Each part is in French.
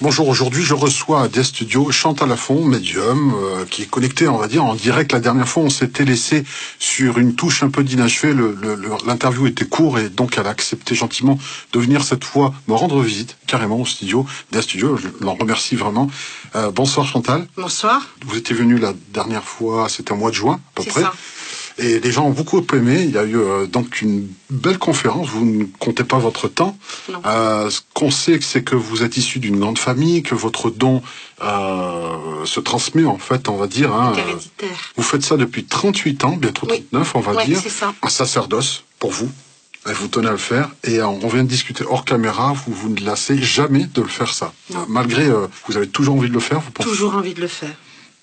Bonjour, aujourd'hui je reçois à des studios Chantal Lafont, médium, qui est connecté, on va dire, en direct. La dernière fois, on s'était laissé sur une touche un peu d'inachevée. L'interview était court et donc elle a accepté gentiment de venir cette fois me rendre visite, carrément au studio, des studios. Je l'en remercie vraiment. Bonsoir Chantal. Bonsoir. Vous étiez venue la dernière fois, c'était au mois de juin, à peu près. Ça. Et les gens ont beaucoup aimé. Il y a eu donc une belle conférence. Vous ne comptez pas votre temps. Ce qu'on sait, c'est que vous êtes issu d'une grande famille, que votre don se transmet, en fait, on va dire. Héréditaire. Vous faites ça depuis 38 ans, bientôt 39, on va dire. C'est ça. Un sacerdoce pour vous. Et vous tenez à le faire. Et on vient de discuter hors caméra. Vous ne lassez jamais de le faire, ça. Non. Malgré, vous avez toujours envie de le faire, vous pensez? Toujours envie de le faire.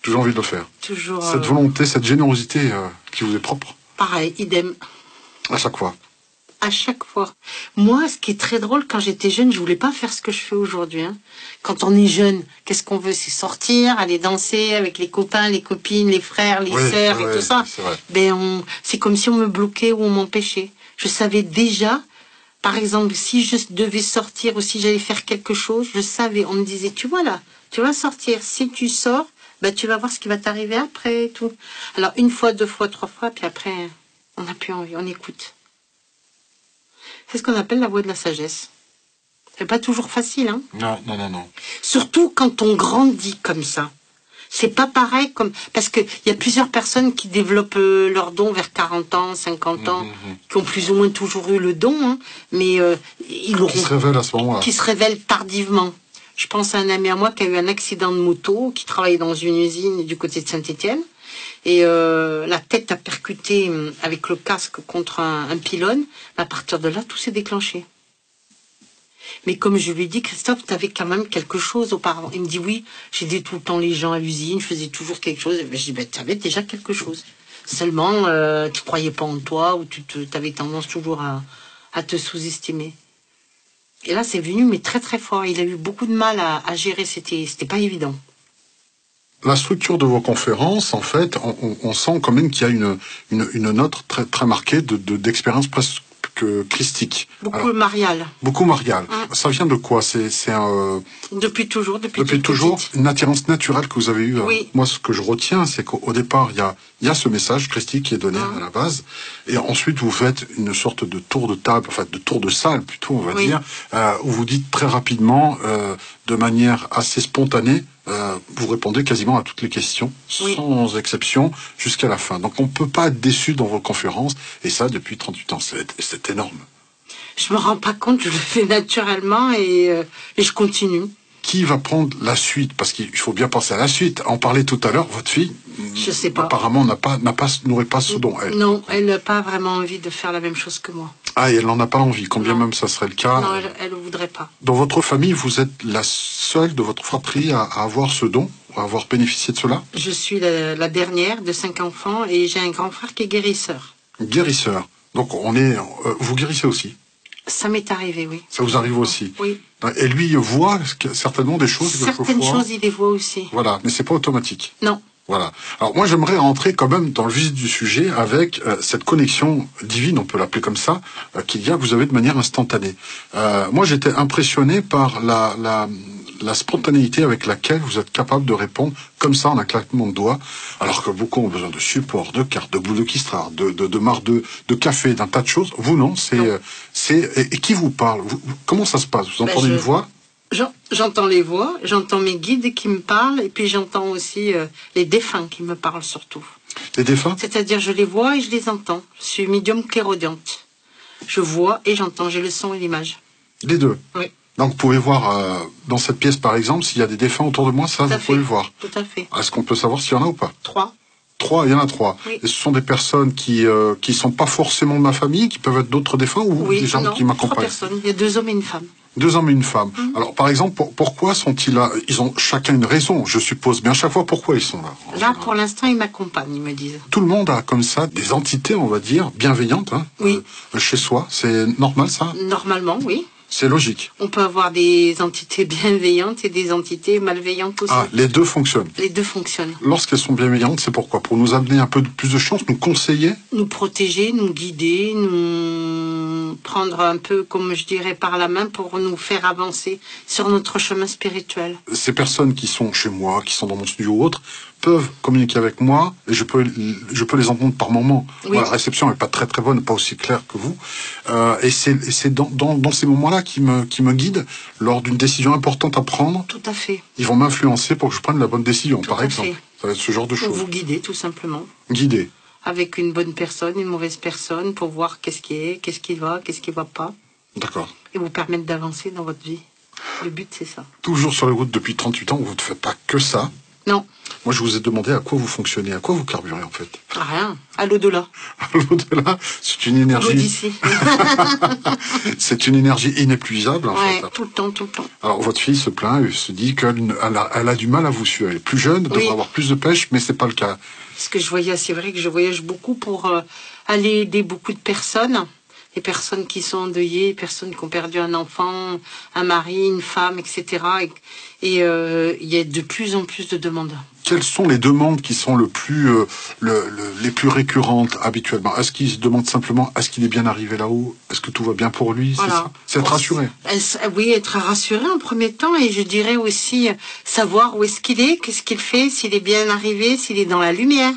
Toujours envie de le faire. Toujours. Cette volonté, cette générosité qui vous est propre. Pareil, idem. À chaque fois. À chaque fois. Moi, ce qui est très drôle, quand j'étais jeune, je voulais pas faire ce que je fais aujourd'hui. Quand on est jeune, qu'est-ce qu'on veut? C'est sortir, aller danser avec les copains, les copines, les frères, les sœurs et tout ça. C'est comme si on me bloquait ou on m'empêchait. Je savais déjà, par exemple, si je devais sortir ou si j'allais faire quelque chose, je savais, on me disait, tu vois là, tu vas sortir. Si tu sors, tu vas voir ce qui va t'arriver après et tout. Alors, une fois, deux fois, trois fois, puis après, on n'a plus envie, on écoute. C'est ce qu'on appelle la voie de la sagesse. C'est pas toujours facile, hein? Non. Surtout quand on grandit comme ça. C'est pas pareil comme... Parce qu'il y a plusieurs personnes qui développent leur don vers 40 ans, 50 ans, qui ont plus ou moins toujours eu le don, hein, mais ils l'auront... Qui se révèlent à ce moment-là. Qui se révèlent tardivement. Je pense à un ami à moi qui a eu un accident de moto, qui travaillait dans une usine du côté de Saint-Étienne. Et la tête a percuté avec le casque contre un pylône. À partir de là, tout s'est déclenché. Mais comme je lui ai dit, Christophe, tu avais quand même quelque chose auparavant. Il me dit oui, j'aidais tout le temps les gens à l'usine, je faisais toujours quelque chose. Je dis, tu avais déjà quelque chose. Seulement, tu croyais pas en toi ou tu avais tendance toujours à te sous-estimer. Et là, c'est venu, mais très très fort. Il a eu beaucoup de mal à gérer, c'était pas évident. La structure de vos conférences, en fait, on sent quand même qu'il y a une note très, très marquée d'expérience presque christique. Beaucoup mariale. Beaucoup mariale. Ça vient de quoi? C'est Depuis toujours, depuis toujours, une attirance naturelle que vous avez eue. Oui. Moi, ce que je retiens, c'est qu'au départ, il y a ce message christique qui est donné à la base, et ensuite vous faites une sorte de tour de table, enfin de tour de salle plutôt, on va dire, où vous dites très rapidement, de manière assez spontanée, vous répondez quasiment à toutes les questions, sans exception, jusqu'à la fin. Donc on ne peut pas être déçu dans vos conférences, et ça depuis 38 ans, c'est énorme. Je me rends pas compte, je le fais naturellement et je continue. Qui va prendre la suite? Parce qu'il faut bien penser à la suite. En parlait tout à l'heure, votre fille, je sais pas. Apparemment n'aurait pas ce don. Non, elle n'a pas vraiment envie de faire la même chose que moi. Ah, et elle n'en a pas envie, combien même ça serait le cas. Non, elle ne voudrait pas. Dans votre famille, vous êtes la seule de votre fratrie à avoir ce don, à avoir bénéficié de cela? Je suis la dernière de 5 enfants et j'ai un grand frère qui est guérisseur. Guérisseur. Donc vous guérissez aussi? Ça m'est arrivé, oui. Ça vous arrive aussi? Oui. Et lui, il voit certainement des choses. Certaines choses, il les voit aussi. Voilà, mais c'est pas automatique. Non. Voilà. Alors moi, j'aimerais rentrer quand même dans le vif du sujet avec cette connexion divine, on peut l'appeler comme ça, qu'il y a, que vous avez de manière instantanée. Moi, j'étais impressionné par la spontanéité avec laquelle vous êtes capable de répondre comme ça en un claquement de doigts, alors que beaucoup ont besoin de support, de cartes, de boules de Kistrar, de marre de café, d'un tas de choses. Vous non, et qui vous parle? Comment ça se passe? Vous entendez une voix? J'entends les voix, j'entends mes guides qui me parlent, et puis j'entends aussi les défunts qui me parlent surtout. Les défunts? C'est-à-dire, je les vois et je les entends. Je suis médium clairaudiente. Je vois et j'entends, j'ai le son et l'image. Les deux? Oui. Donc vous pouvez voir dans cette pièce, par exemple, s'il y a des défunts autour de moi, ça, vous pouvez le voir. Tout à fait. Est-ce qu'on peut savoir s'il y en a ou pas? 3. 3, il y en a 3. Oui. Et ce sont des personnes qui sont pas forcément de ma famille, qui peuvent être d'autres défunts ou des gens qui m'accompagnent? 3 personnes. Il y a 2 hommes et une femme. 2 hommes et une femme. Alors, par exemple, pourquoi sont-ils là? Ils ont chacun une raison, je suppose. Mais à chaque fois, pourquoi ils sont là? Là, pour l'instant, ils m'accompagnent, ils me disent. Tout le monde a comme ça des entités, on va dire, bienveillantes, oui. Chez soi. C'est normal, ça? Normalement, oui. C'est logique. On peut avoir des entités bienveillantes et des entités malveillantes aussi. Ah, les deux fonctionnent. Les deux fonctionnent. Lorsqu'elles sont bienveillantes, c'est pourquoi? Pour nous amener un peu plus de chance, nous conseiller? Nous protéger, nous guider, nous nous prendre un peu, comme je dirais, par la main pour nous faire avancer sur notre chemin spirituel. Ces personnes qui sont chez moi, qui sont dans mon studio ou autre, peuvent communiquer avec moi et je peux les entendre par moments. Oui. Bon, la réception n'est pas très très bonne, pas aussi claire que vous. Et c'est dans ces moments-là qui me guident lors d'une décision importante à prendre. Tout à fait. Ils vont m'influencer pour que je prenne la bonne décision, Tout par à exemple. fait. Ça va être ce genre de Pour choses. vous guider, tout simplement. Guider. Avec une bonne personne, une mauvaise personne, pour voir qu'est-ce qui va pas. D'accord. Et vous permettre d'avancer dans votre vie. Le but, c'est ça. Toujours sur les routes depuis 38 ans, vous ne faites pas que ça. Non. Moi, je vous ai demandé à quoi vous fonctionnez, à quoi vous carburez, en fait. Rien. À l'au-delà. À l'au-delà, c'est une énergie. L'Odyssée. C'est une énergie inépuisable, en Ouais, fait. tout le temps, tout le temps. Alors, votre fille se plaint, elle se dit qu'elle a du mal à vous suivre. Elle est plus jeune, devrait avoir plus de pêche, mais c'est pas le cas. Ce que je voyais, c'est vrai que je voyage beaucoup pour aller aider beaucoup de personnes. Les personnes qui sont endeuillées, les personnes qui ont perdu un enfant, un mari, une femme, etc. Et il y a de plus en plus de demandes. Quelles sont les demandes qui sont les plus récurrentes habituellement? Est-ce qu'ils se demandent simplement est-ce qu'il est bien arrivé là-haut? Est-ce que tout va bien pour lui? Voilà. C'est ça? C'est être rassuré. Oui, être rassuré en premier temps, et je dirais aussi savoir où est-ce qu'il est, qu'est-ce qu'il fait, s'il est bien arrivé, s'il est dans la lumière.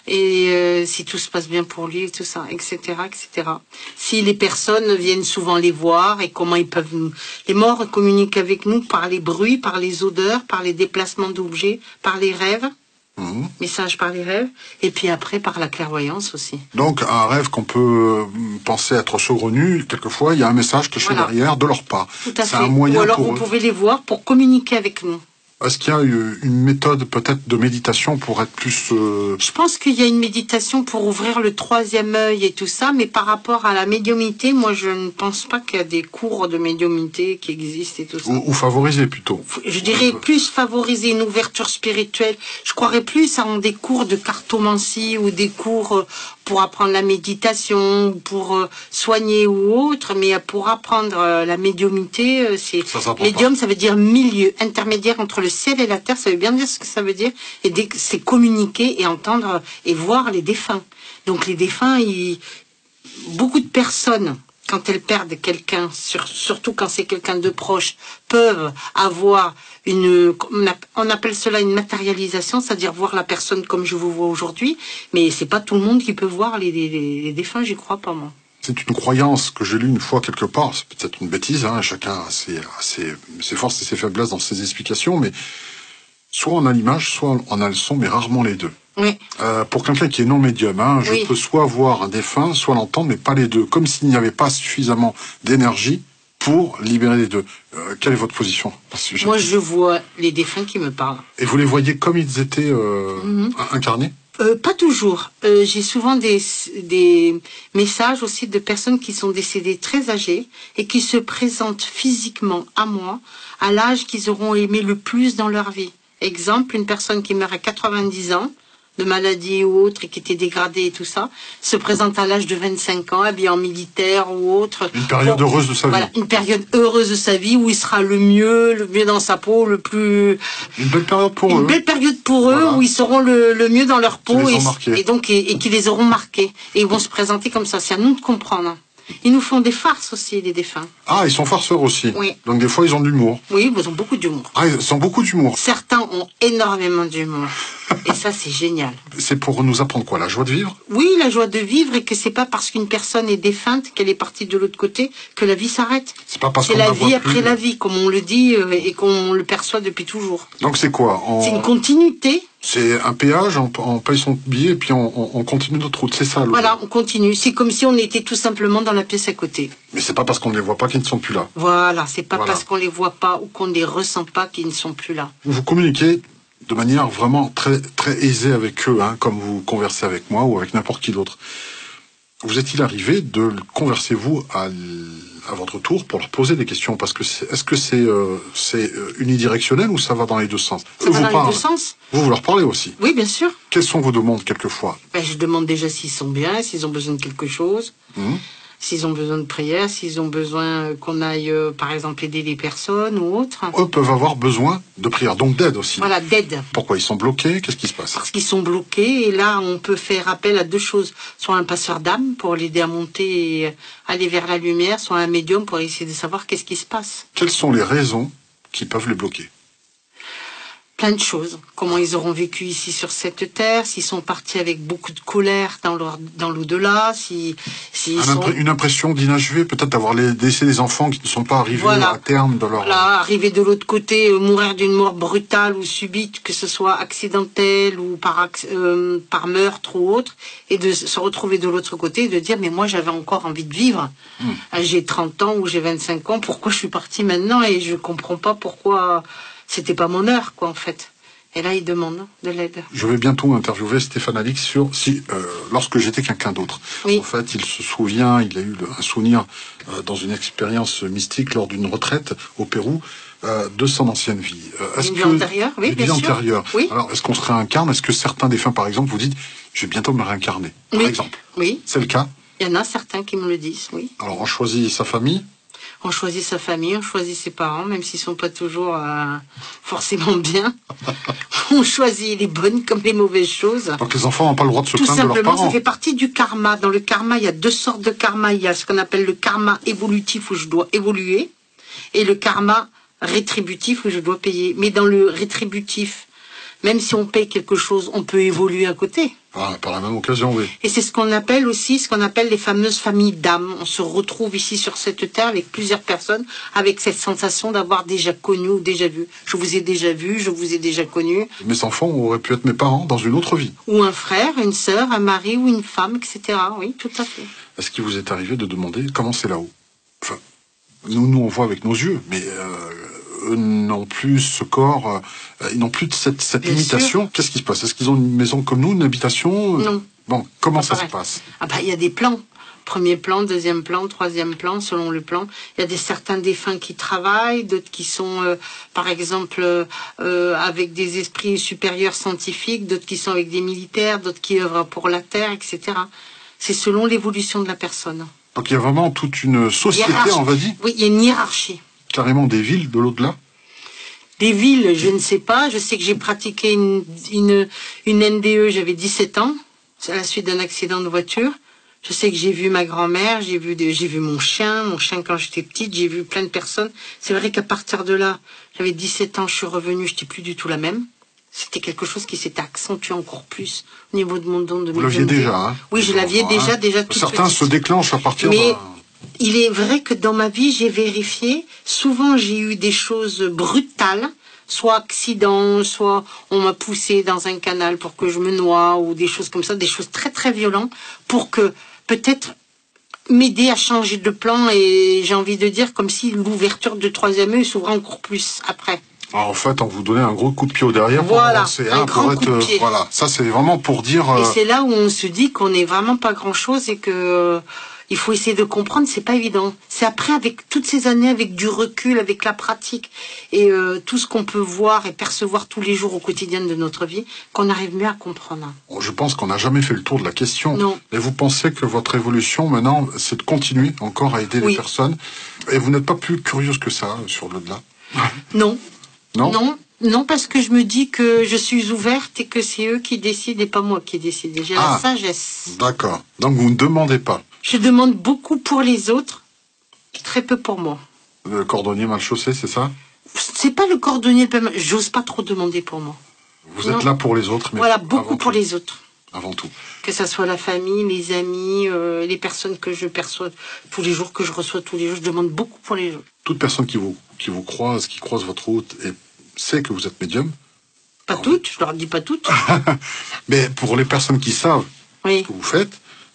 Et si tout se passe bien pour lui, tout ça, etc., etc. Si les personnes viennent souvent les voir et comment ils peuvent nous... Les morts communiquent avec nous par les bruits, par les odeurs, par les déplacements d'objets, par les rêves, messages par les rêves, et puis après par la clairvoyance aussi. Donc un rêve qu'on peut penser être saugrenu, quelquefois il y a un message caché derrière de leur part. Tout à fait. Un moyen Ou alors pour vous eux. pouvez les voir pour communiquer avec nous. Est-ce qu'il y a une méthode peut-être de méditation pour être plus... Je pense qu'il y a une méditation pour ouvrir le troisième œil et tout ça, mais par rapport à la médiumnité, moi je ne pense pas qu'il y a des cours de médiumnité qui existent et tout ça. Ou favoriser plutôt. Je dirais plus favoriser une ouverture spirituelle. Je croirais plus en des cours de cartomancie ou des cours pour apprendre la méditation, pour soigner ou autre, mais pour apprendre la médiumité, c'est... Médium, ça veut dire milieu, intermédiaire entre le ciel et la terre, ça veut bien dire ce que ça veut dire, et c'est communiquer et entendre et voir les défunts. Donc les défunts, beaucoup de personnes, quand elles perdent quelqu'un, surtout quand c'est quelqu'un de proche, peuvent avoir on appelle cela une matérialisation, c'est-à-dire voir la personne comme je vous vois aujourd'hui, mais c'est pas tout le monde qui peut voir les défunts, j'y crois pas moi. C'est une croyance que j'ai lue une fois quelque part, c'est peut-être une bêtise, hein, chacun a ses forces et ses faiblesses dans ses explications, mais soit on a l'image, soit on a le son, mais rarement les deux. Oui. Pour quelqu'un qui est non médium, je peux soit voir un défunt, soit l'entendre, mais pas les deux, comme s'il n'y avait pas suffisamment d'énergie pour libérer les deux. Quelle est votre position à ce sujet? Moi, je vois les défunts qui me parlent. Et vous les voyez comme ils étaient incarnés? Pas toujours. J'ai souvent des messages aussi de personnes qui sont décédées très âgées et qui se présentent physiquement à moi à l'âge qu'ils auront aimé le plus dans leur vie. Exemple, une personne qui meurt à 90 ans, de maladie ou autre, et qui était dégradée et tout ça, se présente à l'âge de 25 ans, habillé en militaire ou autre. Une période heureuse de sa vie. Voilà, une période heureuse de sa vie où il sera le mieux dans sa peau, le plus... Une belle période pour eux. Une belle période pour eux, voilà. où ils seront le mieux dans leur peau et qui les auront marqués. Et ils vont se présenter comme ça. C'est à nous de comprendre. Ils nous font des farces aussi, les défunts. Ah, ils sont farceurs aussi. Oui. Donc des fois, ils ont de l'humour. Oui, ils ont beaucoup d'humour. Ah, ils ont beaucoup d'humour. Certains ont énormément d'humour. Et ça, c'est génial. C'est pour nous apprendre quoi? La joie de vivre? Oui, la joie de vivre, et que c'est pas parce qu'une personne est défunte, qu'elle est partie de l'autre côté, que la vie s'arrête. C'est pas parce c'est qu'on la la vie voit après plus. la vie, comme on le dit et qu'on le perçoit depuis toujours. Donc c'est quoi? C'est une continuité. C'est un péage, on paye son billet et puis on continue notre route, c'est ça. Voilà, on continue. C'est comme si on était tout simplement dans la pièce à côté. Mais c'est pas parce qu'on ne les voit pas qu'ils ne sont plus là. Voilà, c'est pas parce qu'on les voit pas ou qu'on ne les ressent pas qu'ils ne sont plus là. Vous communiquez de manière vraiment très, très aisée avec eux, comme vous conversez avec moi ou avec n'importe qui d'autre. Vous est-il arrivé de converser, vous, à votre tour pour leur poser des questions? Parce que est-ce que c'est unidirectionnel ou ça va dans les deux sens? Ça va dans les deux sens. Vous leur parlez aussi? Oui, bien sûr. Quelles sont vos demandes quelquefois? Je demande déjà s'ils sont bien, s'ils ont besoin de quelque chose. S'ils ont besoin de prière, s'ils ont besoin qu'on aille, par exemple, aider les personnes ou autres. Eux peuvent avoir besoin de prière, donc d'aide aussi. Voilà, d'aide. Pourquoi ils sont bloqués? Qu'est-ce qui se passe? Parce qu'ils sont bloqués, et là, on peut faire appel à deux choses. Soit un passeur d'âme pour l'aider à monter et aller vers la lumière, soit un médium pour essayer de savoir qu'est-ce qui se passe. Quelles sont les raisons qui peuvent les bloquer? Plein de choses. Comment ils auront vécu ici sur cette terre, s'ils sont partis avec beaucoup de colère dans l'au-delà, Une impression d'inachevé, peut-être d'avoir laissé des enfants qui ne sont pas arrivés à terme de leur... Voilà, arriver de l'autre côté, mourir d'une mort brutale ou subite, que ce soit accidentelle ou par meurtre ou autre, et de se retrouver de l'autre côté et de dire, mais moi j'avais encore envie de vivre. J'ai 30 ans ou j'ai 25 ans, pourquoi je suis partie maintenant et je comprends pas pourquoi... C'était pas mon heure, quoi, en fait. Et là, il demande de l'aide. Je vais bientôt interviewer Stéphane Alix sur lorsque j'étais quelqu'un d'autre. Oui. En fait, il se souvient, il a eu un souvenir dans une expérience mystique lors d'une retraite au Pérou de son ancienne vie. Une vie antérieure, oui, bien sûr. Antérieure. Oui. Alors, est-ce qu'on se réincarne? Est-ce que certains défunts, par exemple, vous dites, je vais bientôt me réincarner, par exemple? Oui. C'est le cas? Il y en a certains qui me le disent, oui. Alors, on choisit sa famille? On choisit sa famille, on choisit ses parents, même s'ils sont pas toujours forcément bien. On choisit les bonnes comme les mauvaises choses. Donc les enfants n'ont pas le droit de se Tout plaindre de leurs simplement, parents. ça fait partie du karma. Dans le karma, il y a deux sortes de karma. Il y a ce qu'on appelle le karma évolutif où je dois évoluer et le karma rétributif où je dois payer. Mais dans le rétributif, même si on paye quelque chose, on peut évoluer à côté. Ah, par la même occasion, oui. Et c'est ce qu'on appelle aussi, les fameuses familles d'âmes. On se retrouve ici sur cette terre avec plusieurs personnes, avec cette sensation d'avoir déjà connu ou déjà vu. Je vous ai déjà vu, je vous ai déjà connu. Mes enfants auraient pu être mes parents dans une autre vie. Ou un frère, une sœur, un mari ou une femme, etc. Oui, tout à fait. Est-ce qu'il vous est arrivé de demander comment c'est là-haut? Enfin, nous on voit avec nos yeux, mais eux n'ont plus ce corps, ils n'ont plus de cette limitation. Qu'est-ce qui se passe? Est-ce qu'ils ont une maison comme nous, une habitation? Non. Bon, comment ça se passe? Ah bah, il y a des plans. Premier plan, deuxième plan, troisième plan, selon le plan. Il y a certains défunts qui travaillent, d'autres qui sont, par exemple, avec des esprits supérieurs scientifiques, d'autres qui sont avec des militaires, d'autres qui œuvrent pour la Terre, etc. C'est selon l'évolution de la personne. Donc il y a vraiment toute une société, on va dire? Oui, il y a une hiérarchie. Carrément des villes de l'au-delà? Des villes, je ne sais pas. Je sais que j'ai pratiqué une NDE, j'avais 17 ans, à la suite d'un accident de voiture. Je sais que j'ai vu ma grand-mère, j'ai vu mon chien quand j'étais petite, j'ai vu plein de personnes. C'est vrai qu'à partir de là, j'avais 17 ans, je suis revenue, je n'étais plus du tout la même. C'était quelque chose qui s'était accentué encore plus au niveau de mon don de médiumnité. Vous l'aviez déjà, hein? Oui, je l'aviais déjà toute Certains petite. se déclenchent à partir Mais il est vrai que dans ma vie, j'ai vérifié. Souvent, j'ai eu des choses brutales, soit accident, soit on m'a poussé dans un canal pour que je me noie, ou des choses comme ça, des choses très très violentes, pour que peut-être m'aider à changer de plan. Et j'ai envie de dire comme si l'ouverture de troisième œil s'ouvrait encore plus après. Alors, en fait, on vous donnait un gros coup de pied au derrière pour avancer, un grand coup de pied. Voilà, ça c'est vraiment pour dire. Et c'est là où on se dit qu'on n'est vraiment pas grand-chose et que il faut essayer de comprendre. C'est pas évident. C'est après, avec toutes ces années, avec du recul, avec la pratique et tout ce qu'on peut voir et percevoir tous les jours au quotidien de notre vie, qu'on arrive mieux à comprendre. Je pense qu'on n'a jamais fait le tour de la question. Non. Mais vous pensez que votre évolution maintenant, c'est de continuer encore à aider les personnes, et vous n'êtes pas plus curieuse que ça sur l'au-delà? Non. Non. Non. Non, parce que je me dis que je suis ouverte et que c'est eux qui décident et pas moi qui décide. J'ai la sagesse. D'accord. Donc vous ne demandez pas. Je demande beaucoup pour les autres, très peu pour moi. Le cordonnier mal chaussé, c'est ça? C'est pas le cordonnier, j'ose pas trop demander pour moi. Vous êtes là pour les autres, mais voilà, beaucoup pour les autres. Avant tout. Que ça soit la famille, les amis, les personnes que je perçois tous les jours, que je reçois tous les jours, je demande beaucoup pour les autres. Toute personne qui vous croise, qui croise votre route et sait que vous êtes médium? Pas toutes, je leur dis pas toutes. Mais pour les personnes qui savent ce que vous faites,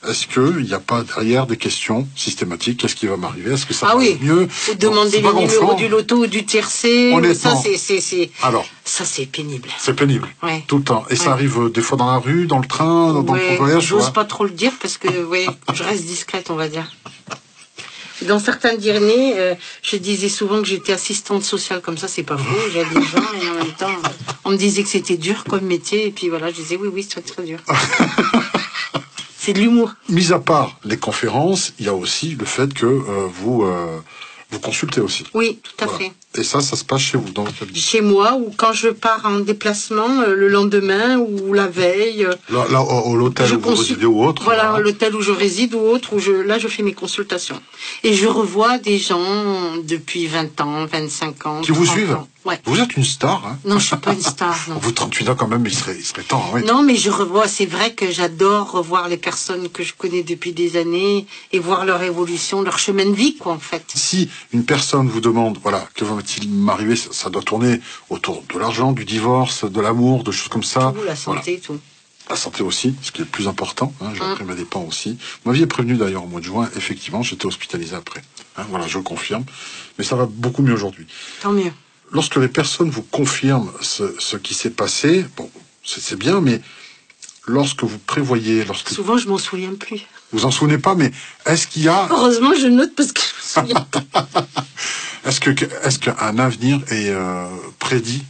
est-ce qu'il n'y a pas derrière des questions systématiques? Qu'est-ce qui va m'arriver? Est-ce que ça va mieux? Ou demander les numéros du loto ou du tiercé. Honnêtement. Alors, ça, c'est pénible. C'est pénible. Ouais. Tout le temps. Et ça arrive des fois dans la rue, dans le train, dans le voyage? J'ose pas trop le dire parce que, je reste discrète, on va dire. Dans certains dîners, je disais souvent que j'étais assistante sociale, comme ça, c'est pas faux. J'aide les gens et en même temps, on me disait que c'était dur comme métier. Et puis voilà, je disais oui, c'est très, très dur. C'est de l'humour. Mis à part les conférences, il y a aussi le fait que vous consultez aussi. Oui, tout à fait. Et ça se passe chez vous, dans votre cabinet. Chez moi, ou quand je pars en déplacement, le lendemain, ou la veille. Là l'hôtel où vous résidez ou autre. Voilà, l'hôtel où je réside ou autre, là je fais mes consultations. Et je revois des gens depuis 20 ans, 25 ans. Qui vous suivent ans. Ouais. Vous êtes une star, hein? Non, je suis pas une star, non. Vous 38 ans quand même, il serait temps, oui. Non, mais je revois, c'est vrai que j'adore revoir les personnes que je connais depuis des années et voir leur évolution, leur chemin de vie, quoi, en fait. Si une personne vous demande, voilà, que va-t-il m'arriver, ça doit tourner autour de l'argent, du divorce, de l'amour, de choses comme ça. Tout, la santé, tout. La santé aussi, ce qui est le plus important, hein, j'ai appris mes dépens aussi. Vous m'aviez prévenu d'ailleurs au mois de juin, effectivement, j'étais hospitalisé après. Hein, voilà, je le confirme. Mais ça va beaucoup mieux aujourd'hui. Tant mieux. Lorsque les personnes vous confirment ce qui s'est passé, bon, c'est bien, mais lorsque vous prévoyez... Souvent, je m'en souviens plus. Vous en souvenez pas, mais est-ce qu'il y a... Heureusement, je note parce que je me souviens pas. Est-ce qu'un avenir est prédit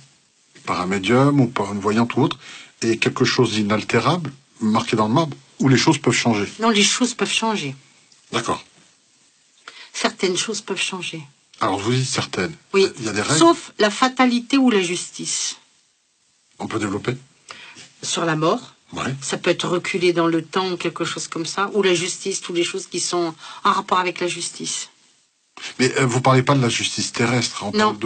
par un médium ou par une voyante ou autre, et quelque chose d'inaltérable, marqué dans le marbre, où les choses peuvent changer? Non, les choses peuvent changer. D'accord. Certaines choses peuvent changer. Alors, vous dites certaines. Oui, il y a des règles. Sauf la fatalité ou la justice. On peut développer? Sur la mort. Ouais. Ça peut être reculé dans le temps ou quelque chose comme ça. Ou la justice, toutes les choses qui sont en rapport avec la justice. Mais vous parlez pas de la justice terrestre,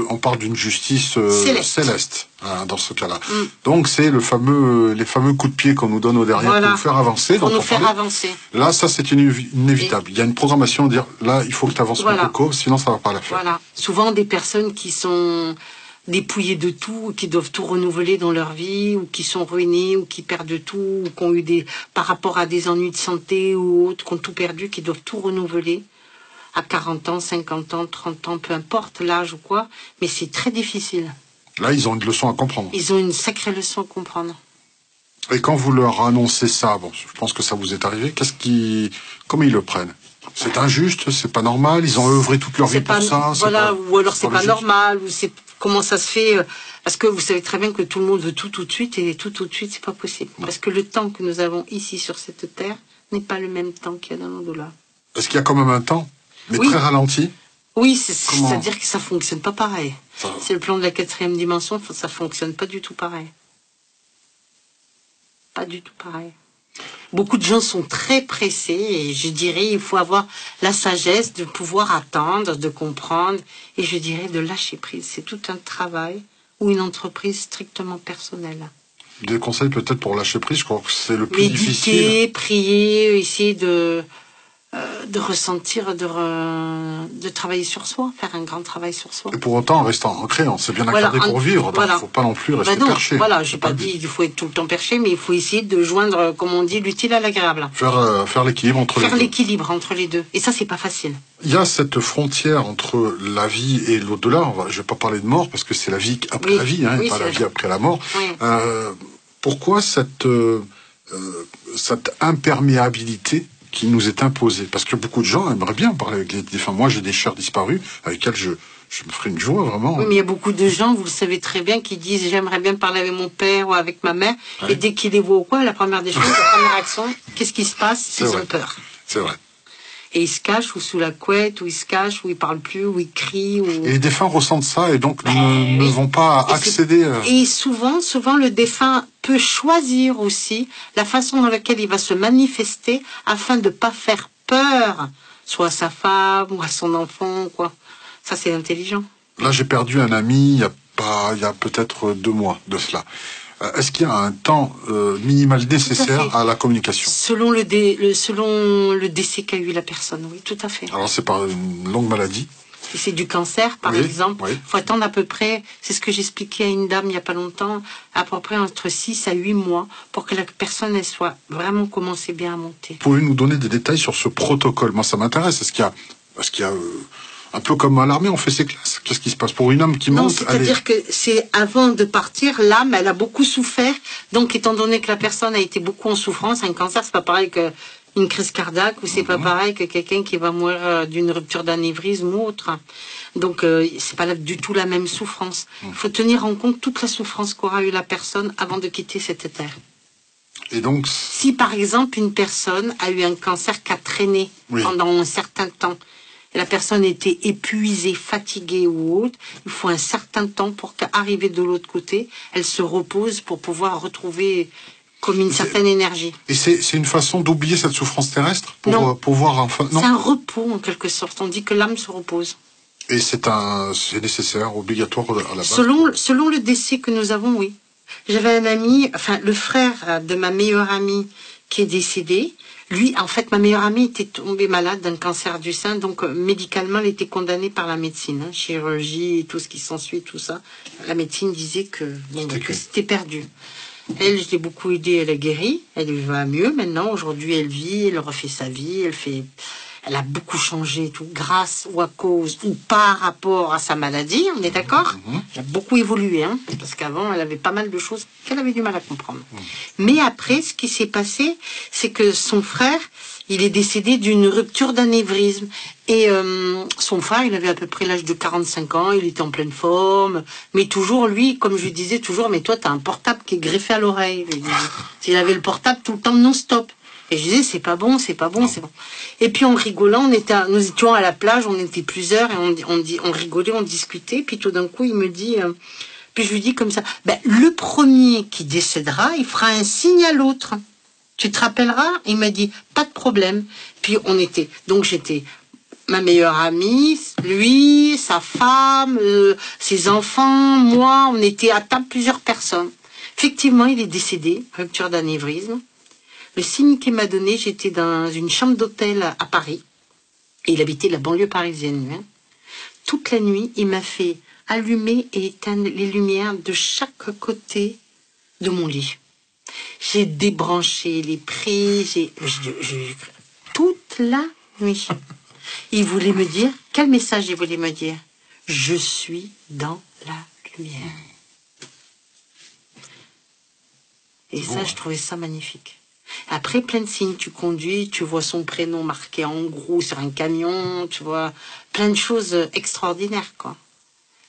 on parle d'une justice céleste hein, dans ce cas-là. Donc c'est les fameux coups de pied qu'on nous donne au derrière pour nous faire avancer. Pour nous faire avancer. Là, ça c'est inévitable. Il y a une programmation à dire, là, il faut que tu avances mon coco, sinon ça va pas la faire. Voilà. Souvent des personnes qui sont dépouillées de tout, qui doivent tout renouveler dans leur vie, ou qui sont ruinées, ou qui perdent tout, ou qui ont eu par rapport à des ennuis de santé ou autres, qui ont tout perdu, qui doivent tout renouveler. À 40 ans, 50 ans, 30 ans, peu importe l'âge ou quoi, mais c'est très difficile. Là, ils ont une leçon à comprendre. Ils ont une sacrée leçon à comprendre. Et quand vous leur annoncez ça, bon, je pense que ça vous est arrivé, comment ils le prennent? C'est injuste, c'est pas normal, ils ont œuvré toute leur vie pour ça. Voilà, ou alors c'est pas normal, ou c'est comment ça se fait, parce que vous savez très bien que tout le monde veut tout de suite, et tout de suite, c'est pas possible. Non. Parce que le temps que nous avons ici sur cette terre n'est pas le même temps qu'il y a dans l'au-delà. Est-ce qu'il y a quand même un temps? Mais très ralenti. Oui, c'est-à-dire que ça fonctionne pas pareil. C'est le plan de la 4e dimension, ça fonctionne pas du tout pareil. Pas du tout pareil. Beaucoup de gens sont très pressés et je dirais il faut avoir la sagesse de pouvoir attendre, de comprendre et je dirais de lâcher prise. C'est tout un travail ou une entreprise strictement personnelle. Des conseils peut-être pour lâcher prise, je crois que c'est le plus difficile. Méditer, prier, essayer de ressentir, de travailler sur soi, faire un grand travail sur soi. Et pour autant, en restant ancré, on s'est bien accordé pour vivre, donc il ne faut pas non plus rester perché. Voilà, j'ai pas dit qu'il faut être tout le temps perché, mais il faut essayer de joindre, comme on dit, l'utile à l'agréable. Faire l'équilibre entre les deux. Faire l'équilibre entre les deux. Et ça, c'est pas facile. Il y a cette frontière entre la vie et l'au-delà. Je vais pas parler de mort, parce que c'est la vie après la vie, hein, et pas la vie après la mort. Oui. Pourquoi cette imperméabilité qui nous est imposée? Parce que beaucoup de gens aimeraient bien parler avec les défunts. Moi, j'ai des chers disparus avec lesquels je me ferais une joie, vraiment. Oui, mais il y a beaucoup de gens, vous le savez très bien, qui disent « j'aimerais bien parler avec mon père ou avec ma mère ». Et dès qu'ils les voient ou quoi, la première des choses, la première action, qu'est-ce qui se passe? Ils ont peur. C'est vrai. Et ils se cachent, ou sous la couette, ou ils se cachent, ou ils parlent plus, ou ils crient. Ou... Et les défunts ressentent ça, et donc ne vont pas accéder... Et souvent, le défunt peut choisir aussi la façon dans laquelle il va se manifester afin de ne pas faire peur, soit à sa femme, ou à son enfant, quoi. Ça, c'est intelligent. Là, j'ai perdu un ami il y a peut-être 2 mois de cela. Est-ce qu'il y a un temps minimal nécessaire à la communication? Selon le décès qu'a eu la personne, oui, tout à fait. Alors, c'est par une longue maladie? Si c'est du cancer, par exemple, il faut attendre à peu près, c'est ce que j'expliquais à une dame il n'y a pas longtemps, à peu près entre 6 à 8 mois pour que la personne elle soit vraiment commencé bien à monter. Pouvez-vous nous donner des détails sur ce protocole? Moi, ça m'intéresse. Est-ce qu'il y a un peu comme à l'armée, on fait ses classes? Qu'est-ce qui se passe pour une âme qui monte? Non, c'est-à-dire que c'est avant de partir, l'âme, elle a beaucoup souffert. Donc, étant donné que la personne a été beaucoup en souffrance, un cancer, c'est pas pareil qu'une crise cardiaque, ou c'est pas pareil que quelqu'un qui va mourir d'une rupture d'anévrisme ou autre. Donc, c'est pas du tout la même souffrance. Il faut tenir en compte toute la souffrance qu'aura eu la personne avant de quitter cette terre. Et donc, si par exemple une personne a eu un cancer qui a traîné pendant un certain temps, et la personne était épuisée, fatiguée ou autre, il faut un certain temps pour qu'arriver de l'autre côté, elle se repose pour pouvoir retrouver comme une certaine énergie. Et c'est une façon d'oublier cette souffrance terrestre pour pouvoir enfin... Non, c'est un repos en quelque sorte. On dit que l'âme se repose. Et c'est nécessaire, obligatoire à la base. Selon le décès que nous avons, oui. J'avais un ami, enfin le frère de ma meilleure amie qui est décédé. Lui, en fait, ma meilleure amie était tombée malade d'un cancer du sein, donc médicalement, elle était condamnée par la médecine, chirurgie et tout ce qui s'ensuit, tout ça. La médecine disait que c'était perdu. Elle, je l'ai beaucoup aidée, elle a guéri, elle va mieux maintenant. Aujourd'hui, elle vit, elle refait sa vie, elle a beaucoup changé, tout, grâce ou à cause ou par rapport à sa maladie, on est d'accord? Elle a beaucoup évolué, hein, parce qu'avant, elle avait pas mal de choses qu'elle avait du mal à comprendre. Mais après, ce qui s'est passé, c'est que son frère, il est décédé d'une rupture d'anévrisme. Et son frère, il avait à peu près l'âge de 45 ans, il était en pleine forme, mais toujours, lui, comme je lui disais toujours, mais toi, t'as un portable qui est greffé à l'oreille. Il avait le portable tout le temps non-stop. Et je disais, c'est pas bon, c'est pas bon, c'est bon. Et puis en rigolant, nous étions à la plage, on était plusieurs, et on rigolait, on discutait, puis tout d'un coup, il me dit, puis je lui dis comme ça, ben, le premier qui décédera, il fera un signe à l'autre. Tu te rappelleras? Il m'a dit, pas de problème. Puis donc j'étais ma meilleure amie, lui, sa femme, ses enfants, moi, on était à table plusieurs personnes. Effectivement, il est décédé, rupture d'anévrisme. Le signe qu'il m'a donné, j'étais dans une chambre d'hôtel à Paris, et il habitait la banlieue parisienne. Hein. Toute la nuit, il m'a fait allumer et éteindre les lumières de chaque côté de mon lit. J'ai débranché les prises, toute la nuit. Il voulait me dire, quel message il voulait me dire? Je suis dans la lumière. Et ça, je trouvais ça magnifique. Après, plein de signes, tu conduis, tu vois son prénom marqué en gros sur un camion, tu vois plein de choses extraordinaires, quoi.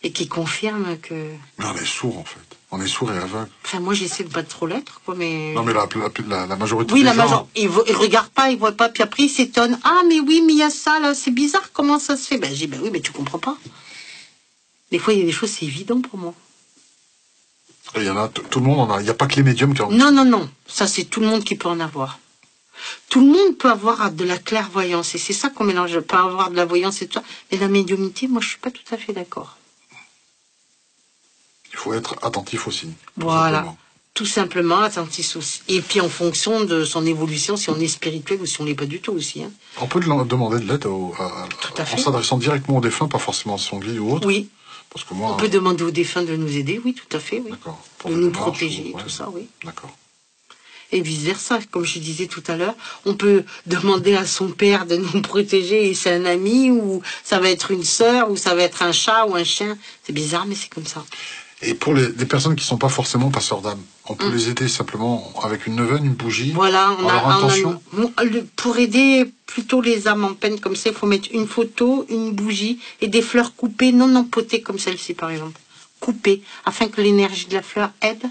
Et qui confirment que... Mais on est sourd, en fait. On est sourd et aveugle. Enfin, moi, j'essaie de pas trop l'être, quoi, mais... Non, mais la majorité des gens... Oui, la majorité. Il regarde pas, il voit pas, puis après, il s'étonne. Ah, mais oui, mais il y a ça, là, c'est bizarre, comment ça se fait? Ben, j'ai dit, ben oui, mais tu comprends pas. Des fois, il y a des choses, c'est évident pour moi. Et il y en a, tout le monde en a. Il n'y a pas que les médiums qui en ont. Non. Ça, c'est tout le monde qui peut en avoir. Tout le monde peut avoir de la clairvoyance. Et c'est ça qu'on mélange. Pas avoir de la voyance et tout ça. Mais la médiumnité, moi, je suis pas tout à fait d'accord. Il faut être attentif aussi. Voilà. Tout simplement attentif aussi. Et puis, en fonction de son évolution, si on est spirituel ou si on l'est pas du tout aussi. Hein. On peut demander de l'aide en s'adressant directement aux défunts, pas forcément à son guide ou autre. Oui. Parce que moi, on peut demander aux défunts de nous aider, oui, tout à fait, oui. De nous protéger, tout ça, oui. D'accord. Et vice-versa, comme je disais tout à l'heure, on peut demander à son père de nous protéger et c'est un ami, ou ça va être une sœur, ou ça va être un chat ou un chien. C'est bizarre, mais c'est comme ça. Et pour des personnes qui ne sont pas forcément passeurs d'âme, on peut les aider simplement avec une neuvaine, une bougie, voilà, intention. Pour aider plutôt les âmes en peine comme ça, il faut mettre une photo, une bougie et des fleurs coupées, non empotées comme celle-ci par exemple. Coupées, afin que l'énergie de la fleur aide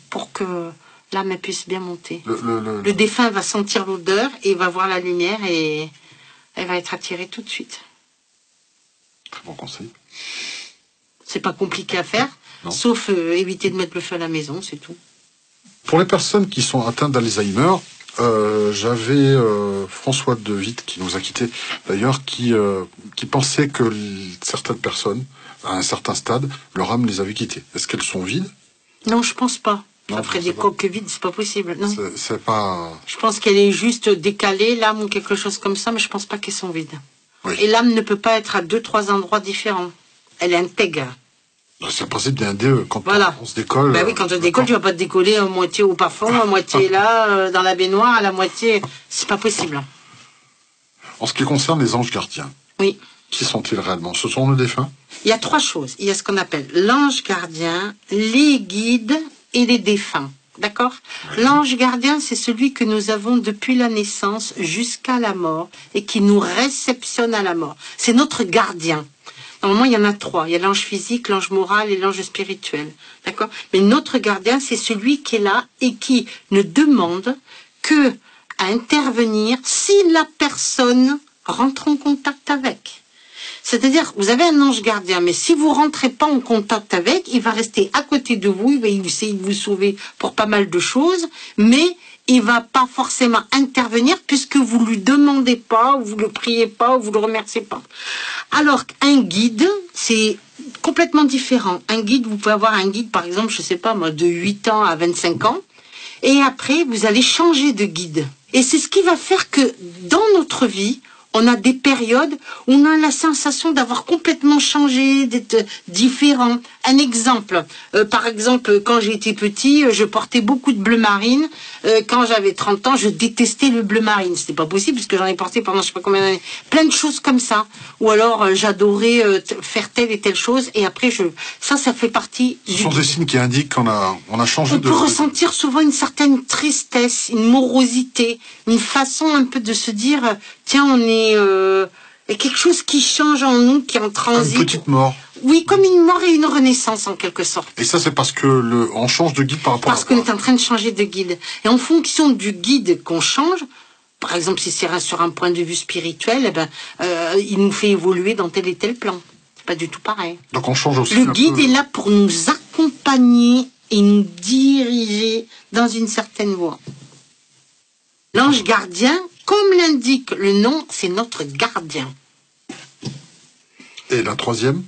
pour que l'âme puisse bien monter. Le défunt va sentir l'odeur et va voir la lumière et elle va être attirée tout de suite. Très bon conseil. C'est pas compliqué à faire. Non. Sauf éviter de mettre le feu à la maison, c'est tout. Pour les personnes qui sont atteintes d'Alzheimer, j'avais François De Witt, qui nous a quittés d'ailleurs, qui pensait que certaines personnes, à un certain stade, leur âme les avait quittées. Est-ce qu'elles sont vides? Non, je pense pas. Après des coques vides, c'est pas possible. Non. C'est pas... Je pense qu'elle est juste décalée, l'âme ou quelque chose comme ça, mais je pense pas qu'elles sont vides. Oui. Et l'âme ne peut pas être à 2-3 endroits différents. Elle intègre. C'est le principe d'un DE. Quand on se décolle... Ben oui, quand on décolle, tu vas pas te décoller à moitié au parfum, à moitié là, dans la baignoire, à la moitié... C'est pas possible. En ce qui concerne les anges gardiens, oui. Qui sont-ils réellement? Ce sont nos défunts? Il y a 3 choses. Il y a ce qu'on appelle l'ange gardien, les guides et les défunts. D'accord? Oui. L'ange gardien, c'est celui que nous avons depuis la naissance jusqu'à la mort et qui nous réceptionne à la mort. C'est notre gardien. Normalement, il y en a 3. Il y a l'ange physique, l'ange moral et l'ange spirituel. D'accord? Mais notre gardien, c'est celui qui est là et qui ne demande que à intervenir si la personne rentre en contact avec. C'est-à-dire, vous avez un ange gardien, mais si vous rentrez pas en contact avec, il va rester à côté de vous, il va essayer de vous sauver pour pas mal de choses, mais il va pas forcément intervenir puisque vous lui demandez pas, ou vous le priez pas, ou vous le remerciez pas. Alors qu'un guide, c'est complètement différent. Un guide, vous pouvez avoir un guide, par exemple, je sais pas moi, de 8 ans à 25 ans, et après, vous allez changer de guide. Et c'est ce qui va faire que dans notre vie, on a des périodes où on a la sensation d'avoir complètement changé, d'être différent. Un exemple, par exemple, quand j'étais petit, je portais beaucoup de bleu marine. Quand j'avais 30 ans, je détestais le bleu marine. C'était pas possible parce que j'en ai porté pendant je sais pas combien d'années. Plein de choses comme ça. Ou alors, j'adorais faire telle et telle chose. Et après, ça fait partie Ce sont des signes qui indiquent qu'on a changé on peut ressentir souvent une certaine tristesse, une morosité, une façon un peu de se dire, tiens, on est... il y a quelque chose qui change en nous, qui est en transit. Comme une petite mort. Oui, comme une mort et une renaissance en quelque sorte. Et ça, c'est parce que on change de guide par rapport Parce qu'on est en train de changer de guide. Et en fonction du guide qu'on change, par exemple, si c'est sur un point de vue spirituel, eh ben, il nous fait évoluer dans tel et tel plan. C'est pas du tout pareil. Donc on change aussi. Le guide est là pour nous accompagner et nous diriger dans une certaine voie. L'ange gardien, comme l'indique le nom, c'est notre gardien. Et la troisième?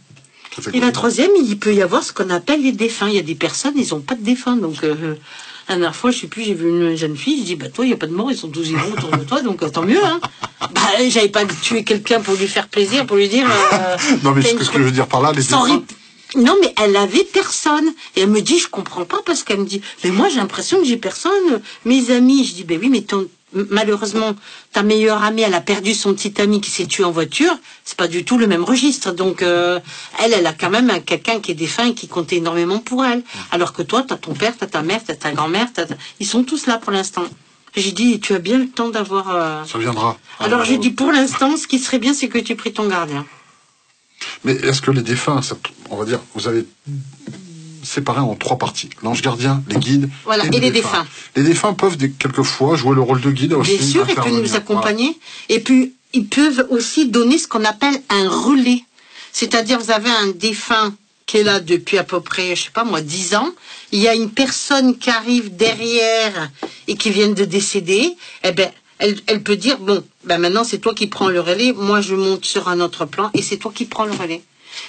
Et la troisième, il peut y avoir ce qu'on appelle les défunts. Il y a des personnes, ils n'ont pas de défunts. Donc, la dernière fois, je sais plus, j'ai vu une jeune fille, je dis, bah toi, il n'y a pas de mort, ils sont tous vivants autour de toi, donc tant mieux. Hein. Bah, j'avais pas tué quelqu'un pour lui faire plaisir, pour lui dire... non, mais ce que je veux dire par là, les défunts... Non, mais elle avait personne. Et elle me dit, je comprends pas, parce qu'elle me dit, mais moi, j'ai l'impression que j'ai personne. Mes amis, je dis, ben oui, mais malheureusement, ta meilleure amie, elle a perdu son petit ami qui s'est tué en voiture. C'est pas du tout le même registre. Donc, elle a quand même quelqu'un qui est défunt et qui comptait énormément pour elle. Alors que toi, t'as ton père, t'as ta mère, t'as ta grand-mère, ils sont tous là pour l'instant. J'ai dit, tu as bien le temps d'avoir... Ça viendra. Alors, j'ai dit, pour l'instant, ce qui serait bien, c'est que tu pries ton gardien. Mais est-ce que les défunts, on va dire, vous avez séparé en 3 parties. L'ange gardien, les guides voilà, et les défunts. Les défunts peuvent quelquefois jouer le rôle de guide aussi. Bien sûr, ils peuvent nous accompagner. Voilà. Et puis, ils peuvent aussi donner ce qu'on appelle un relais. C'est-à-dire, vous avez un défunt qui est là depuis à peu près, je sais pas moi, 10 ans. Il y a une personne qui arrive derrière et qui vient de décéder. Eh ben, elle peut dire, bon, ben maintenant c'est toi qui prends le relais, moi je monte sur un autre plan et c'est toi qui prends le relais.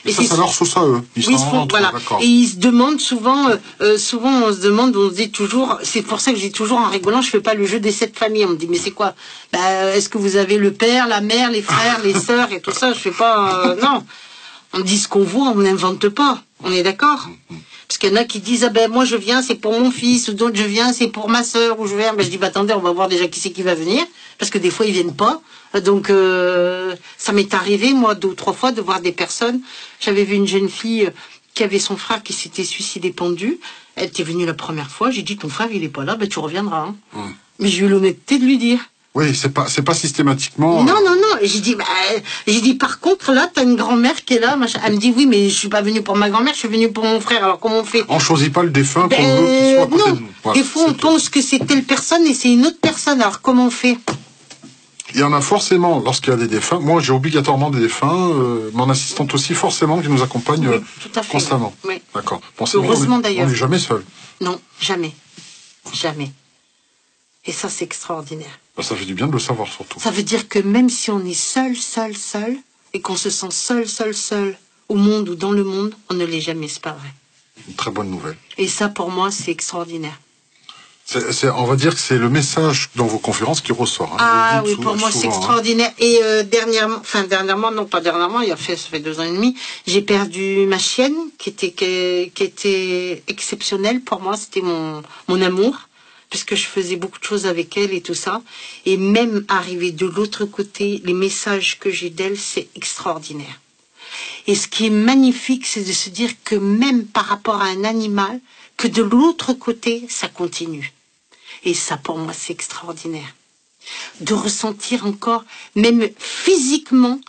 Et ça leur sauce à eux. Ils voilà. Et ils se demandent souvent, souvent on se demande, on se dit toujours, c'est pour ça que je dis toujours en rigolant, je fais pas le jeu des 7 familles. On me dit, mais c'est quoi? Est-ce que vous avez le père, la mère, les frères, les sœurs et tout ça? Je fais pas, non. On dit ce qu'on voit, on n'invente pas. On est d'accord? Parce qu'il y en a qui disent, ah ben moi je viens, c'est pour mon fils, ou d'autres je viens, c'est pour ma sœur, ou je viens. Ben je dis, bah attendez, on va voir déjà qui c'est qui va venir, parce que des fois ils viennent pas. Donc ça m'est arrivé, moi, 2 ou 3 fois, de voir des personnes. J'avais vu une jeune fille qui avait son frère qui s'était suicidé pendu. Elle était venue la première fois, j'ai dit, ton frère il est pas là, ben tu reviendras. Hein. Mais j'ai eu l'honnêteté de lui dire. Oui, c'est pas systématiquement. Non. Et j'ai dit, par contre, là, t'as une grand-mère qui est là, machin. Elle me dit, oui, mais je suis pas venue pour ma grand-mère, je suis venue pour mon frère. Alors, comment on fait? On choisit pas le défunt qu'on veut qu'il soit à côté de nous. Voilà, des fois, on pense que c'est telle personne et c'est une autre personne. Alors, comment on fait? Il y en a forcément, lorsqu'il y a des défunts. Moi, j'ai obligatoirement des défunts. Mon assistante aussi, forcément, qui nous accompagne constamment. Oui. D'accord. Bon, heureusement, d'ailleurs. On n'est jamais seul. Non, jamais. Jamais. Et ça, c'est extraordinaire. Ça fait du bien de le savoir, surtout. Ça veut dire que même si on est seul, et qu'on se sent seul, au monde ou dans le monde, on ne l'est jamais, c'est pas vrai. Une très bonne nouvelle. Et ça, pour moi, c'est extraordinaire. On va dire que c'est le message dans vos conférences qui ressort. Hein. Ah oui, pour moi, c'est extraordinaire. Hein. Et dernièrement, ça fait 2 ans et demi, j'ai perdu ma chienne, qui était exceptionnelle pour moi. C'était mon amour. Puisque je faisais beaucoup de choses avec elle et tout ça. Et même arrivé de l'autre côté, les messages que j'ai d'elle, c'est extraordinaire. Et ce qui est magnifique, c'est de se dire que même par rapport à un animal, que de l'autre côté, ça continue. Et ça, pour moi, c'est extraordinaire. De ressentir encore, même physiquement,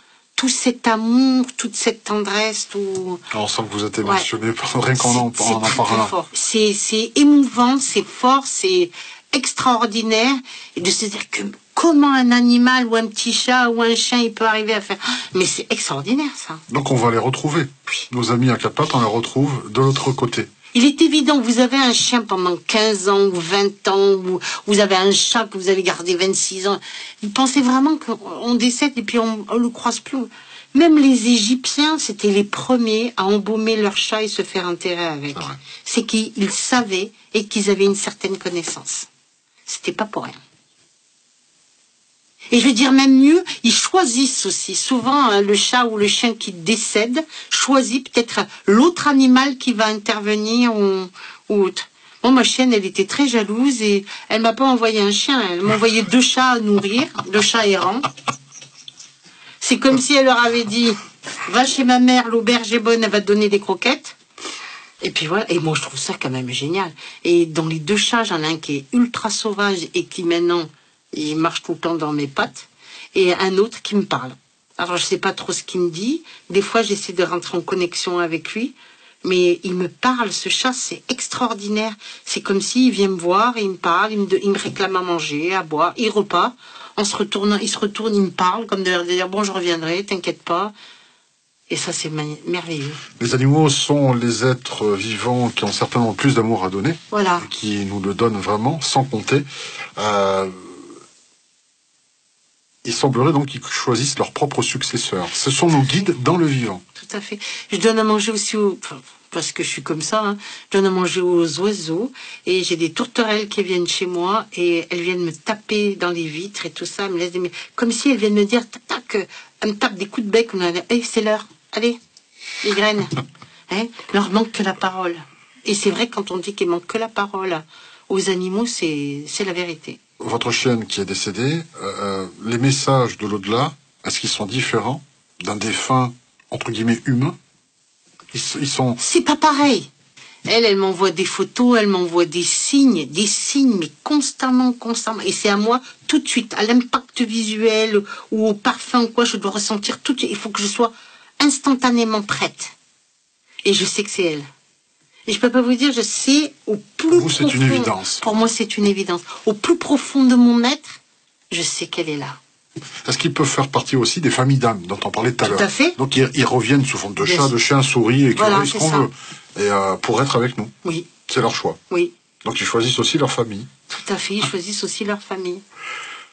tout cet amour, toute cette tendresse, tout... On sent que vous êtes émotionné, rien qu'en en parlant. C'est émouvant, c'est fort, c'est extraordinaire. Et de se dire que comment un animal ou un petit chat ou un chien, il peut arriver à faire... Mais c'est extraordinaire, ça. Donc on va les retrouver. Nos amis à quatre pattes, on les retrouve de l'autre côté. Il est évident que vous avez un chien pendant 15 ans ou 20 ans, ou vous avez un chat que vous avez gardé 26 ans. Vous pensez vraiment qu'on décède et puis on le croise plus. Même les Égyptiens, c'était les premiers à embaumer leur chat et se faire enterrer avec. C'est qu'ils savaient et qu'ils avaient une certaine connaissance. C'était pas pour rien. Et je veux dire même mieux, ils choisissent aussi. Souvent, le chat ou le chien qui décède choisit peut-être l'autre animal qui va intervenir ou autre. Bon, ma chienne, elle était très jalouse et elle m'a pas envoyé un chien. Elle m'a envoyé 2 chats à nourrir, 2 chats errants. C'est comme si elle leur avait dit, va chez ma mère, l'auberge est bonne, elle va te donner des croquettes. Et puis voilà, et moi je trouve ça quand même génial. Et dans les 2 chats, j'en ai un qui est ultra sauvage et qui maintenant... il marche tout le temps dans mes pattes, et un autre qui me parle. Alors je sais pas trop ce qu'il me dit, des fois j'essaie de rentrer en connexion avec lui, mais il me parle, ce chat, c'est extraordinaire. C'est comme s'il vient me voir, et il me parle, il me réclame à manger, à boire, il repart, il se retourne, il me parle, comme de dire, bon je reviendrai, t'inquiète pas. Et ça c'est merveilleux. Les animaux sont les êtres vivants qui ont certainement plus d'amour à donner, voilà. Qui nous le donnent vraiment, sans compter. Il semblerait donc qu'ils choisissent leurs propres successeurs. Ce sont nos guides dans le vivant. Tout à fait. Je donne à manger aussi parce que je suis comme ça, hein. Je donne à manger aux oiseaux et j'ai des tourterelles qui viennent chez moi et elles viennent me taper dans les vitres et tout ça, me laissent comme si elles viennent me dire tac, elles me tapent des coups de bec, c'est l'heure, allez, les graines. Hein, leur manque que la parole. Et c'est vrai quand on dit qu'il manque que la parole aux animaux, c'est la vérité. Votre chienne qui est décédée, les messages de l'au-delà, est-ce qu'ils sont différents d'un défunt, entre guillemets, humain? Ils sont... C'est pas pareil. Elle m'envoie des photos, elle m'envoie des signes, mais constamment. Et c'est à moi, tout de suite, à l'impact visuel ou au parfum ou quoi, je dois ressentir tout de suite. Il faut que je sois instantanément prête. Et je sais que c'est elle. Et je peux pas vous dire, je sais au plus profond. Pour vous, c'est une évidence. Pour moi, c'est une évidence. Au plus profond de mon être, je sais qu'elle est là. Est-ce qu'ils peuvent faire partie aussi des familles d'âmes dont on parlait tout à l'heure? Tout à fait. Donc ils reviennent sous forme de chats, de chiens, souris, écureuils, voilà, ce qu'on veut. Et pour être avec nous. Oui. C'est leur choix. Oui. Donc ils choisissent aussi leur famille. Tout à fait, ils choisissent aussi leur famille.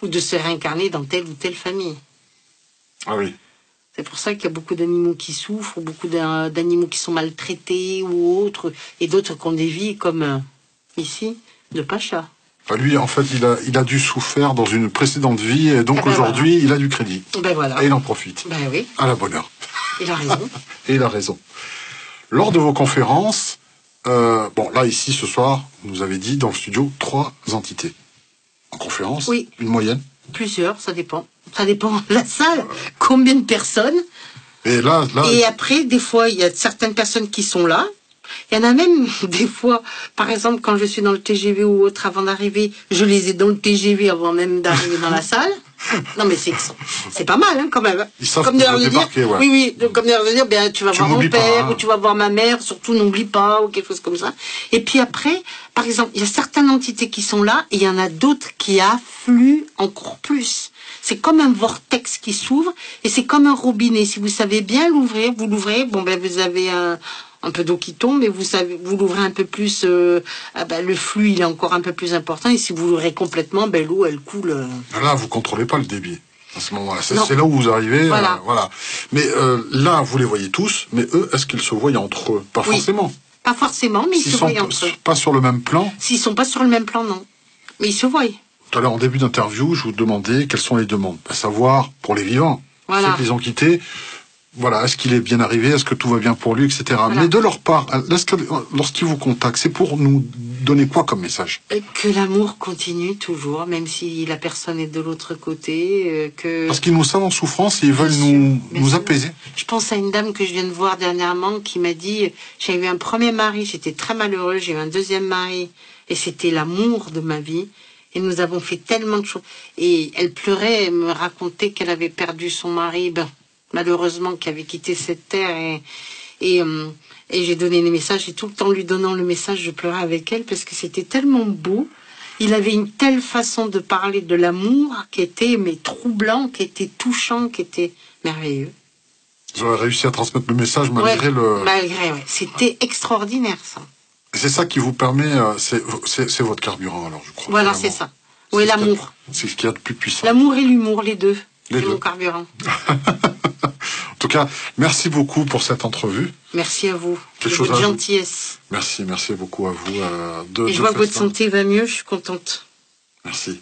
Ou de se réincarner dans telle ou telle famille. Ah oui. C'est pour ça qu'il y a beaucoup d'animaux qui souffrent, beaucoup d'animaux qui sont maltraités ou autres, et d'autres qui ont des vies comme ici, de Pacha. Lui, en fait, il a dû souffrir dans une précédente vie, et donc aujourd'hui, voilà. Il a du crédit. Ben voilà. Et il en profite. Ben oui. À la bonne heure. Il a raison. Et il a raison. Lors de vos conférences, bon, là, ici, ce soir, vous nous avez dit, dans le studio, 3 entités. En conférence, oui. Une moyenne? Plusieurs, ça dépend. Ça dépend de la salle, combien de personnes. Et là... Et après, des fois, il y a certaines personnes qui sont là. Il y en a même des fois, par exemple, quand je suis dans le TGV ou autre, avant d'arriver, je les ai dans le TGV avant même d'arriver dans la salle. Non, mais c'est pas mal, hein, quand même. Ils savent comme de leur dire, ouais. Oui, comme de leur dire, bien, tu vas voir mon père, pas, hein. Ou tu vas voir ma mère, surtout n'oublie pas, ou quelque chose comme ça. Et puis après, par exemple, il y a certaines entités qui sont là, et il y en a d'autres qui affluent encore plus. C'est comme un vortex qui s'ouvre, et c'est comme un robinet. Si vous savez bien l'ouvrir, vous l'ouvrez, bon, ben, vous avez un peu d'eau qui tombe, et vous l'ouvrez un peu plus, le flux il est encore un peu plus important, et si vous l'ouvrez complètement, ben l'eau elle coule. Là, vous contrôlez pas le débit à ce moment-là. C'est là où vous arrivez. Voilà. Voilà. Mais là, vous les voyez tous, mais eux, est-ce qu'ils se voient entre eux? Pas forcément. Pas forcément, mais ils se voient entre eux. Pas sur le même plan? S'ils sont pas sur le même plan, non. Mais ils se voient. Tout à l'heure, en début d'interview, je vous demandais quelles sont les demandes. À savoir, pour les vivants, voilà. Ceux qui les ont quittés, voilà, est-ce qu'il est bien arrivé, est-ce que tout va bien pour lui, etc. Voilà. Mais de leur part, lorsqu'ils vous contactent, c'est pour nous donner quoi comme message? Que l'amour continue toujours, même si la personne est de l'autre côté. Parce qu'ils nous savent en souffrance et ils veulent nous apaiser. Je pense à une dame que je viens de voir dernièrement qui m'a dit, j'ai eu un premier mari, j'étais très malheureuse, j'ai eu un deuxième mari, et c'était l'amour de ma vie. Et nous avons fait tellement de choses. Et elle pleurait, elle me racontait qu'elle avait perdu son mari. Ben, malheureusement, qui avait quitté cette terre et j'ai donné les messages et tout le temps lui donnant le message, je pleurais avec elle parce que c'était tellement beau. Il avait une telle façon de parler de l'amour qui était mais troublant, qui était touchant, qui était merveilleux. Vous avez réussi à transmettre le message malgré Malgré, ouais. C'était extraordinaire, ça. C'est ça qui vous permet, c'est votre carburant, alors, je crois. Voilà, c'est ça. Oui, l'amour. C'est ce qu'il y a de plus puissant. L'amour et l'humour, les deux. C'est mon carburant. En tout cas, merci beaucoup pour cette entrevue. Merci à vous. De votre gentillesse. Merci beaucoup à vous. Et je vois que votre santé va mieux, je suis contente. Merci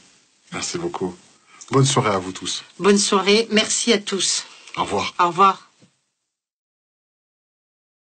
beaucoup. Bonne soirée à vous tous. Bonne soirée, merci à tous. Au revoir. Au revoir.